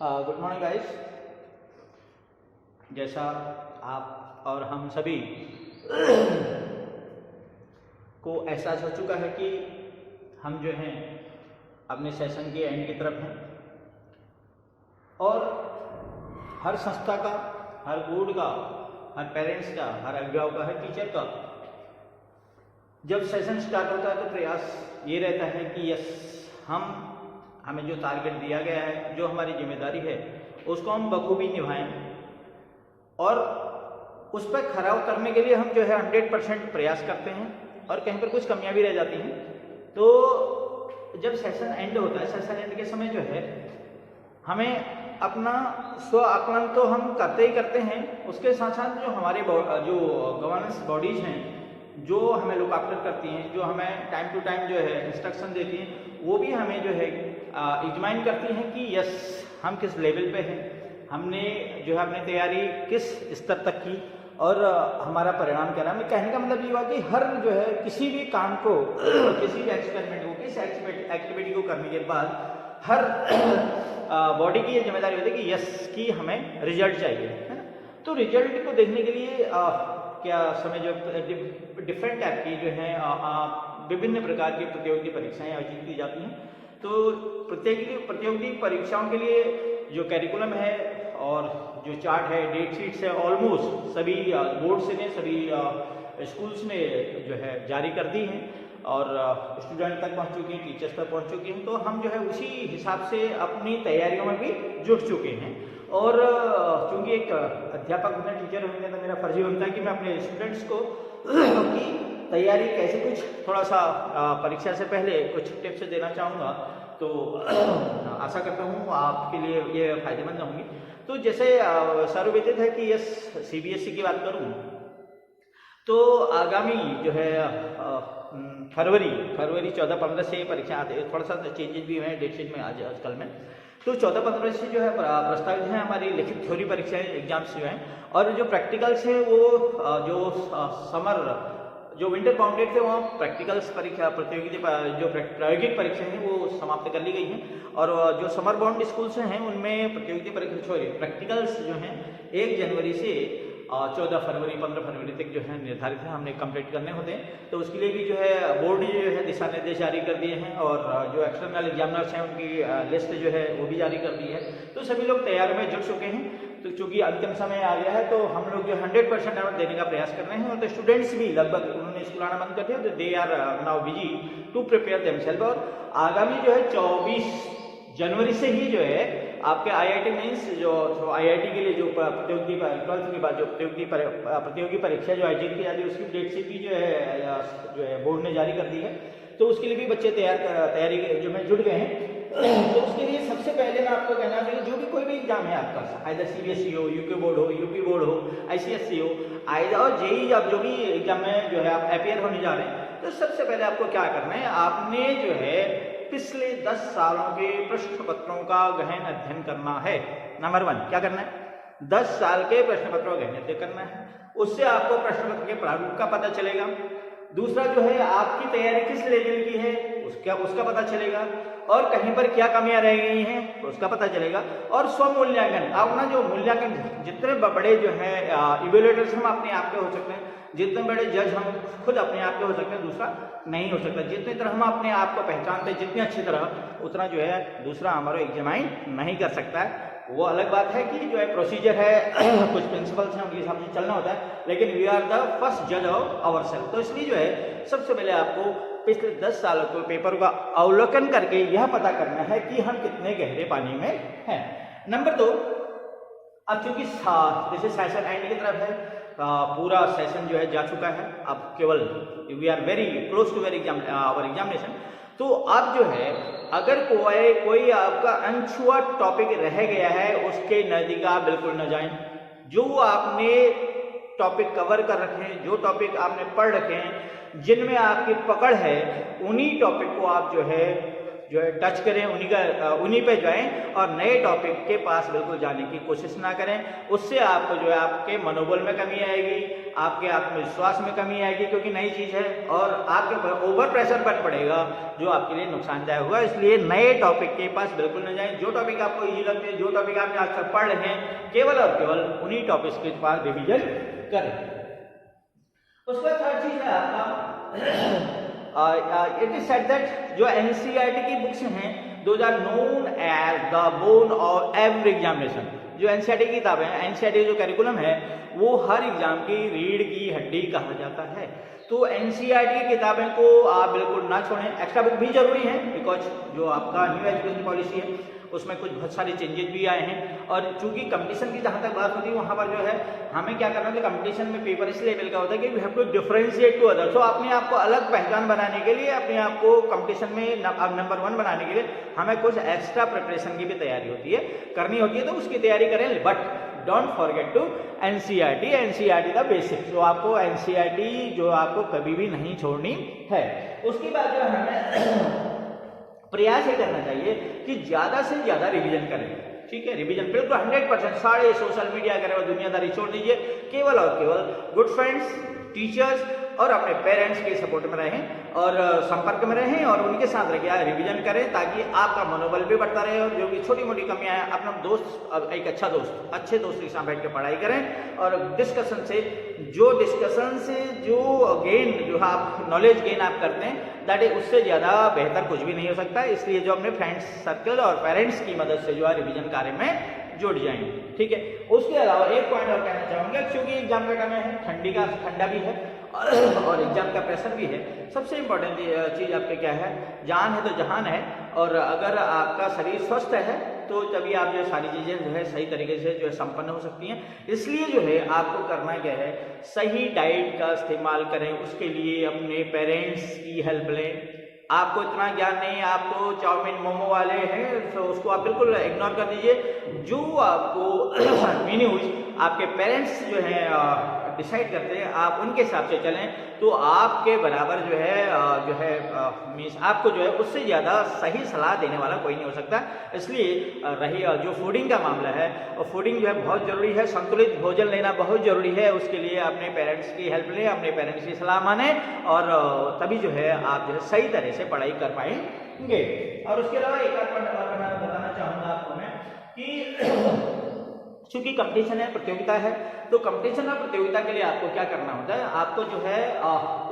Good morning guys. जैसा आप और हम सभी को एहसास हो चुका है कि हम जो हैं अपने सेशन के एंड की तरफ हैं और हर संस्था का, हर बोर्ड का, हर पेरेंट्स का, हर अभिभावक का, हर टीचर का जब सेशन स्टार्ट होता है तो प्रयास ये रहता है कि हमें जो टारगेट दिया गया है, जो हमारी जिम्मेदारी है, उसको हम बखूबी निभाएं और उस पर खरा उतरने के लिए हम जो है 100% प्रयास करते हैं और कहीं पर कुछ कमियां भी रह जाती हैं। तो जब सेशन एंड होता है, सेशन एंड के समय जो है हमें अपना स्व आकलन तो हम करते ही करते हैं, उसके साथ साथ जो हमारे जो गवर्नेंस बॉडीज हैं, जो हमें लुक आफ्टर करती हैं, जो हमें टाइम टू टाइम जो है इंस्ट्रक्शन देती हैं, वो भी हमें जो है एग्जामिन करती हैं कि यस हम किस लेवल पे हैं, हमने जो है अपनी तैयारी किस स्तर तक की और हमारा परिणाम क्या रहा। मैं कहने का मतलब ये हुआ कि हर जो है किसी भी काम को, किसी भी एक्सपेरिमेंट को, किसी एक्टिविटी को करने के बाद हर बॉडी की ये जिम्मेदारी होती है कि यस कि हमें रिजल्ट चाहिए, है ना। तो रिजल्ट को देखने के लिए क्या समय जो डिफरेंट टाइप की जो है विभिन्न प्रकार की प्रतियोगी परीक्षाएं आयोजित की जाती हैं। तो प्रतियोगी परीक्षाओं के लिए जो कैरिकुलम है और जो चार्ट है, डेट शीट्स है, ऑलमोस्ट सभी बोर्ड्स ने, सभी स्कूल्स ने जो है जारी कर दी हैं और स्टूडेंट तक पहुंच चुकी हैं, टीचर्स तक पहुंच चुकी हैं। तो हम जो है उसी हिसाब से अपनी तैयारियों में भी जुट चुके हैं और चूंकि एक अध्यापक होने, टीचर होने का मेरा फर्जी बनता है कि मैं अपने स्टूडेंट्स को की तैयारी कैसे कुछ थोड़ा सा परीक्षा से पहले कुछ टिप्स देना चाहूँगा। तो आशा करता हूँ आपके लिए ये फायदेमंद होंगी। तो जैसे सर्वविदित है कि यस CBSE की बात करूँ तो आगामी जो है फरवरी 14-15 से परीक्षा आते हैं। थोड़ा सा चेंजेस भी हुए हैं डेट शीट में आजकल में। तो 14-15 से जो है प्रस्तावित है हमारी लिखित थ्योरी परीक्षाएं, एग्जाम्स जो हैं, और जो प्रैक्टिकल्स है वो जो समर जो विंटर बाउंडेड थे वहाँ प्रैक्टिकल्स परीक्षा जो प्रायोगिक परीक्षाएं हैं वो समाप्त कर ली गई हैं और जो समर बाउंड स्कूल्स हैं उनमें प्रैक्टिकल्स जो हैं 1 जनवरी से 14 फरवरी 15 फरवरी तक जो है निर्धारित है, हमने कंप्लीट करने होते हैं। तो उसके लिए भी जो है बोर्ड ने जो है दिशा निर्देश जारी कर दिए हैं और जो एक्सटर्नल एग्जामिनर्स हैं उनकी लिस्ट जो है वो भी जारी कर दी है। तो सभी लोग तैयारी में जुट चुके हैं। तो चूंकि अंतिम समय आ गया है तो हम लोग जो 100% देने का प्रयास कर रहे हैं और तो स्टूडेंट्स भी लगभग उन्होंने स्कूल आना बंद कर दिया, तो they are now busy to prepare themself. और आगामी जो है 24 जनवरी से ही जो है आपके IIT मेंस जो IIT के लिए जो प्रतियोगी 12th के बाद जो प्रतियोगी परीक्षा जो आयोजित की जाती है उसकी डेट शीट भी जो है बोर्ड ने जारी कर दी है। तो उसके लिए भी बच्चे तैयारी जो में जुट गए हैं। तो उसके लिए सबसे पहले मैं आपको कहना चाहिए जो भी कोई भी एग्जाम है आपका, आइदर CBSE हो, UK बोर्ड हो, UP बोर्ड हो, ICSE हो, आइदर और JEE, आप जो भी एग्जाम में जो है आप अपियर होने जा रहे हैं, तो सबसे पहले आपको क्या करना है, आपने जो है पिछले 10 सालों के प्रश्न पत्रों का गहन अध्ययन करना है। नंबर 1 क्या करना है, 10 साल के प्रश्न पत्रों का गहन अध्ययन करना है। उससे आपको प्रश्न पत्र के प्रारूप का पता चलेगा। दूसरा जो है आपकी तैयारी किस लेवल की है उसका पता चलेगा और कहीं पर क्या कमियां रह गई हैं उसका पता चलेगा। और स्व मूल्यांकन, अपना जो मूल्यांकन, जितने बड़े जो है इवेल्युएटर्स हम अपने आप के हो सकते हैं, जितने बड़े जज हम खुद अपने आप के हो सकते हैं, दूसरा नहीं हो सकता। जितनी तरह हम अपने आप को पहचानते हैं जितनी अच्छी तरह, उतना जो है दूसरा हमारा एग्जामिन नहीं कर सकता है। वो अलग बात है कि जो है प्रोसीजर है, कुछ प्रिंसिपल्स हैं, उनके हिसाब से चलना होता है, लेकिन वी आर द फर्स्ट जज ऑफ आवरसेल्फ। तो इसलिए जो है सबसे पहले आपको पिछले 10 सालों के पेपर का अवलोकन करके यह पता करना है कि हम कितने गहरे पानी में हैं। नंबर 2, अब चूंकि जैसे सेशन एंड की तरफ है, पूरा सेशन जो है जा चुका है, अब केवल we are very close to our examination. तो अब जो है अगर कोई आपका अनछुआ टॉपिक रह गया है उसके नजदीक आप बिल्कुल न जाएं। जो आपने टॉपिक कवर कर रखे हैं, जो टॉपिक आपने पढ़ रखे हैं, जिनमें आपकी पकड़ है, उन्हीं टॉपिक को आप जो है जो है टच करें, उन्हीं पे जाएं और नए टॉपिक के पास बिल्कुल जाने की कोशिश ना करें। उससे आपको जो है आपके मनोबल में कमी आएगी, आपके आत्मविश्वास में कमी आएगी, क्योंकि नई चीज़ है और आपके ओवर प्रेशर बन पड़ेगा जो आपके लिए नुकसानदायक होगा। इसलिए नए टॉपिक के पास बिल्कुल न जाएं। जो टॉपिक आपको ईजी लगते हैं, जो टॉपिक आपने आज तक पढ़ रहे हैं, केवल और केवल उन्हीं टॉपिक्स के पास रिविजन करें। उसके बाद थर्ड चीज है आपका इट इज सेड दैट जो एनसीईआरटी की बुक्स हैं those are known as the bone of every examination. जो एनसीईआरटी की किताबें हैं, एनसीईआरटी जो करिकुलम है वो हर एग्जाम की रीढ़ की हड्डी कहा जाता है। तो एनसीईआरटी की किताबें को आप बिल्कुल ना छोड़ें। एक्स्ट्रा बुक भी जरूरी है, बिकॉज जो आपका न्यू एजुकेशन पॉलिसी है उसमें कुछ बहुत सारे चेंजेस भी आए हैं। और चूंकि कंपटीशन की जहाँ तक बात होती है वहाँ पर जो है हमें क्या करना है, कंपटीशन में पेपर इस लेवल का होता है कि we have to differentiate to other. So अपने आप को अलग पहचान बनाने के लिए, अपने आप को कंपटीशन में नंबर 1 बनाने के लिए हमें कुछ एक्स्ट्रा प्रिपरेशन की भी तैयारी होती है, करनी होती है। तो उसकी तैयारी करें, but don't forget to NCERT the basics. जो आपको एनसीईआरटी जो आपको कभी भी नहीं छोड़नी है। उसके बाद जो हमें प्रयास ये करना चाहिए कि ज्यादा से ज्यादा रिवीजन करें। ठीक है, रिवीजन बिल्कुल 100%। सारे सोशल मीडिया करें और दुनियादारी छोड़ दीजिए, केवल और केवल गुड फ्रेंड्स, टीचर्स और अपने पेरेंट्स के सपोर्ट में रहें और संपर्क में रहें और उनके साथ रहिए, रिवीजन करें ताकि आपका मनोबल भी बढ़ता रहे। और जो भी छोटी मोटी कमियां हैं, अपना दोस्त, एक अच्छे दोस्त के साथ बैठ के पढ़ाई करें और डिस्कशन से जो गेन जो आप नॉलेज गेन आप करते हैं दैट इज उससे ज़्यादा बेहतर कुछ भी नहीं हो सकता। इसलिए जो अपने फ्रेंड्स सर्कल और पेरेंट्स की मदद से जो है रिवीजन कार्य में जुड़ जाएंगे। ठीक है, उसके अलावा एक पॉइंट और कहना चाहूँगा, क्योंकि एग्जाम का टाइम है, ठंडा भी है और एग्जाम का प्रेशर भी है। सबसे इंपॉर्टेंट चीज़ आपके क्या है, जान है तो जहान है। और अगर आपका शरीर स्वस्थ है तो तभी आप जो सारी चीज़ें जो है सही तरीके से जो है संपन्न हो सकती हैं। इसलिए जो है आपको करना क्या है, सही डाइट का इस्तेमाल करें। उसके लिए अपने पेरेंट्स की हेल्प लें। आपको इतना ज्ञान नहीं है, आप तो चाउमीन मोमो वाले हैं, तो उसको आप बिल्कुल इग्नोर कर दीजिए। जो आपको मीन्यूज आपके पेरेंट्स जो है डिसाइड करते हैं, आप उनके हिसाब से चलें तो आपके बराबर जो है मीन्स आपको जो है उससे ज़्यादा सही सलाह देने वाला कोई नहीं हो सकता। इसलिए रही जो फूडिंग का मामला है, और फूडिंग जो है बहुत ज़रूरी है, संतुलित भोजन लेना बहुत ज़रूरी है। उसके लिए अपने पेरेंट्स की हेल्प लें, अपने पेरेंट्स की सलाह मानें और तभी जो है आप जो है सही तरह से पढ़ाई कर पाएंगे। और उसके अलावा एक और बताना चाहूँगा आपको मैं कि चूंकि कंपटीशन है, प्रतियोगिता है, तो कंपटीशन और प्रतियोगिता के लिए आपको क्या करना होता है, आपको जो है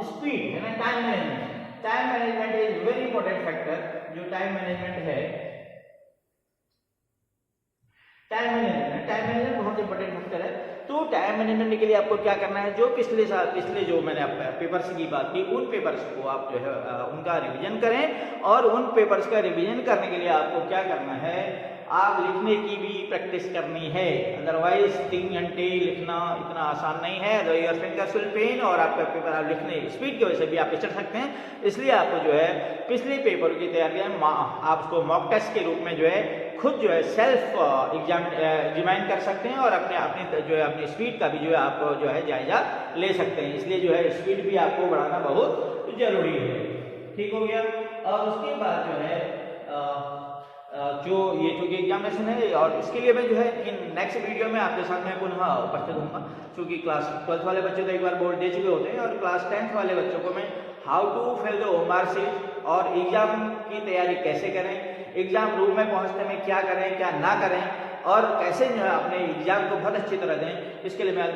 स्पीड है ना, time management is very important factor. जो टाइम मैनेजमेंट है, टाइम मैनेजमेंट बहुत इंपॉर्टेंट फैक्टर है। तो टाइम मैनेजमेंट के लिए आपको क्या करना है, जो पिछले जो मैंने पेपर्स की बात की, उन पेपर्स को आप जो है उनका रिवीजन करें। और उन पेपर्स का रिवीजन करने के लिए आपको क्या करना है, आप लिखने की भी प्रैक्टिस करनी है। अदरवाइज 3 घंटे लिखना इतना आसान नहीं है। योर फिंगर्स विल पेन और आपका पेपर आप लिखने स्पीड की वजह से भी आप पिछड़ सकते हैं। इसलिए आपको जो है पिछले पेपर की तैयारी आप उसको मॉक टेस्ट के रूप में जो है खुद जो है सेल्फ एग्जामिन कर सकते हैं और अपने जो है अपनी स्पीड का भी जो है आप जो है जायजा ले सकते हैं। इसलिए जो है स्पीड भी आपको बढ़ाना बहुत जरूरी है। ठीक हो गया। और उसके बाद जो है जो ये चूँकि एग्जामिनेशन है, और इसके लिए मैं जो है इन नेक्स्ट वीडियो में आपके साथ मैं पुनः उपस्थित होऊंगा। क्योंकि क्लास 12th वाले बच्चे तो एक बार बोर्ड दे चुके होते हैं और क्लास 10th वाले बच्चों को मैं how to fill the OMR sheet और एग्जाम की तैयारी कैसे करें, एग्जाम रूम में पहुंचने में क्या करें क्या ना करें और कैसे जो है अपने एग्जाम को बहुत अच्छी तरह दें, इसके लिए मैं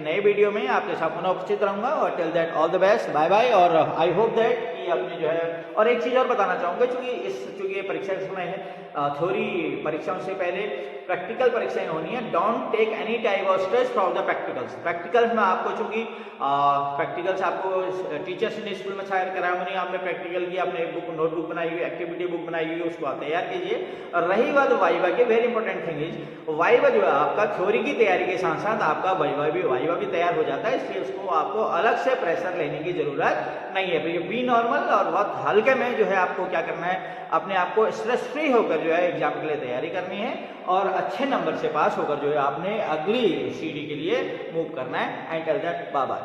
नए वीडियो में आपके साथ पुनः उपस्थित रहूंगा। और till that all the best, bye bye. और आई होप दैट कि अपने जो है, और एक चीज़ और बताना चाहूँगा, चूँकि ये परीक्षा का समय है, थ्योरी परीक्षाओं से पहले प्रैक्टिकल परीक्षाएं होनी है। Don't take any type of stress from the practicals में आपको चूँकि प्रैक्टिकल्स आपको टीचर्स ने स्कूल में शायद कराया नहीं, आपने प्रैक्टिकल की आपने बुक नोटबुक बनाई हुई, एक्टिविटी बुक बनाई हुई, उसको आप तैयार कीजिए। और रही बात वाइवा की, very important thing is viva जो है आपका थ्योरी की तैयारी के साथ साथ आपका वाइवा भी तैयार हो जाता है। इसलिए उसको आपको अलग से प्रेशर लेने की जरूरत नहीं है। बी नॉर्मल और बहुत हल्के में जो है आपको क्या करना है, अपने आप को स्ट्रेस फ्री होकर जो है एग्जाम के लिए तैयारी करनी है और अच्छे नंबर से पास होकर जो है आपने अगली सीढ़ी के लिए मूव करना है। And tell that bye bye.